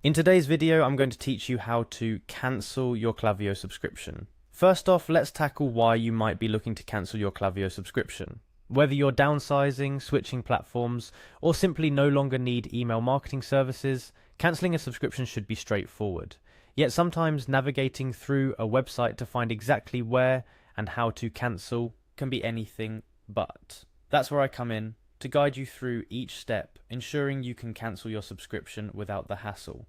In today's video, I'm going to teach you how to cancel your Klaviyo subscription. First off, let's tackle why you might be looking to cancel your Klaviyo subscription. Whether you're downsizing, switching platforms, or simply no longer need email marketing services, cancelling a subscription should be straightforward. Yet sometimes navigating through a website to find exactly where and how to cancel can be anything but. That's where I come in to guide you through each step, ensuring you can cancel your subscription without the hassle.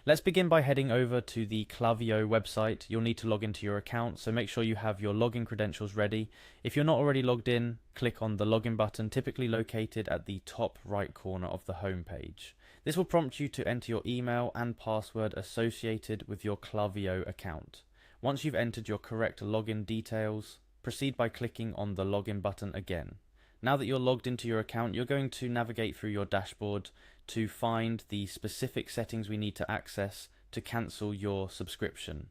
Let's begin by heading over to the Klaviyo website. You'll need to log into your account, so make sure you have your login credentials ready. If you're not already logged in, click on the login button, typically located at the top right corner of the home page. This will prompt you to enter your email and password associated with your Klaviyo account. Once you've entered your correct login details, proceed by clicking on the login button again. Now that you're logged into your account, you're going to navigate through your dashboard to find the specific settings we need to access to cancel your subscription.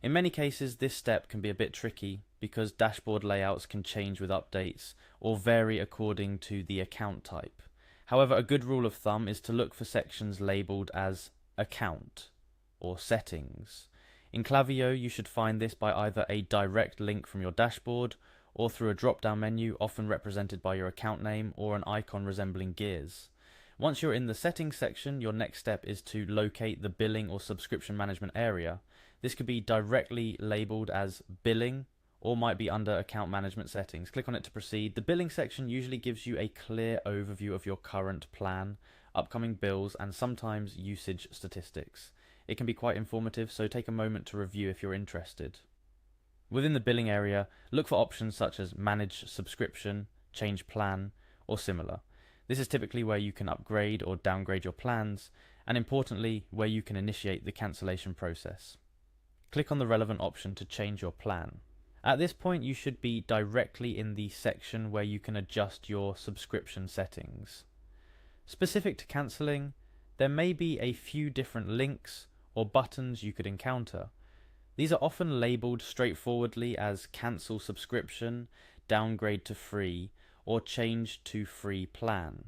In many cases, this step can be a bit tricky because dashboard layouts can change with updates or vary according to the account type. However, a good rule of thumb is to look for sections labeled as Account or Settings. In Klaviyo, you should find this by either a direct link from your dashboard or through a drop-down menu, often represented by your account name or an icon resembling gears. Once you're in the settings section, your next step is to locate the billing or subscription management area. This could be directly labeled as billing or might be under account management settings. Click on it to proceed. The billing section usually gives you a clear overview of your current plan, upcoming bills, and sometimes usage statistics. It can be quite informative, so take a moment to review if you're interested. Within the billing area, look for options such as Manage Subscription, Change Plan, or similar. This is typically where you can upgrade or downgrade your plans, and importantly, where you can initiate the cancellation process. Click on the relevant option to change your plan. At this point, you should be directly in the section where you can adjust your subscription settings. Specific to cancelling, there may be a few different links or buttons you could encounter. These are often labelled straightforwardly as Cancel Subscription, Downgrade to Free, or Change to Free Plan.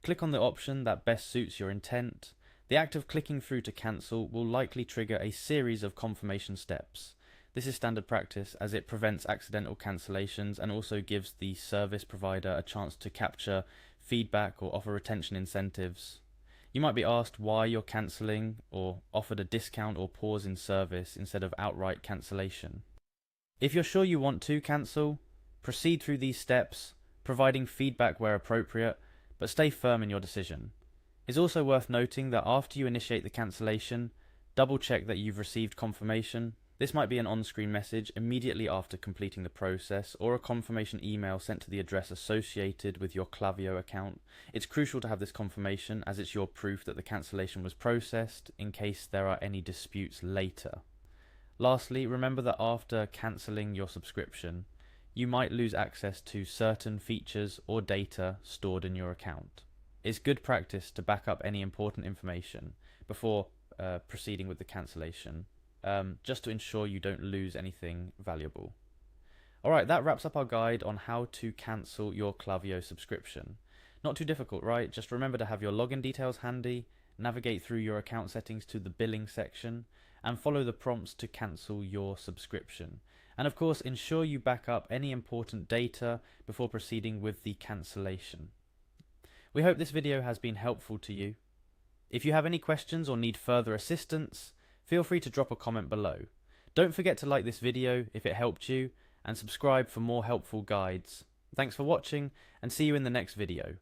Click on the option that best suits your intent. The act of clicking through to cancel will likely trigger a series of confirmation steps. This is standard practice as it prevents accidental cancellations and also gives the service provider a chance to capture feedback or offer retention incentives. You might be asked why you're cancelling or offered a discount or pause in service instead of outright cancellation. If you're sure you want to cancel, proceed through these steps, providing feedback where appropriate, but stay firm in your decision. It's also worth noting that after you initiate the cancellation, double check that you've received confirmation. This might be an on-screen message immediately after completing the process or a confirmation email sent to the address associated with your Klaviyo account. It's crucial to have this confirmation as it's your proof that the cancellation was processed in case there are any disputes later. Lastly, remember that after cancelling your subscription, you might lose access to certain features or data stored in your account. It's good practice to back up any important information before proceeding with the cancellation, just to ensure you don't lose anything valuable. Alright, that wraps up our guide on how to cancel your Klaviyo subscription. Not too difficult, right? Just remember to have your login details handy, navigate through your account settings to the billing section, and follow the prompts to cancel your subscription. And of course, ensure you back up any important data before proceeding with the cancellation. We hope this video has been helpful to you. If you have any questions or need further assistance, feel free to drop a comment below. Don't forget to like this video if it helped you, and subscribe for more helpful guides. Thanks for watching, and see you in the next video.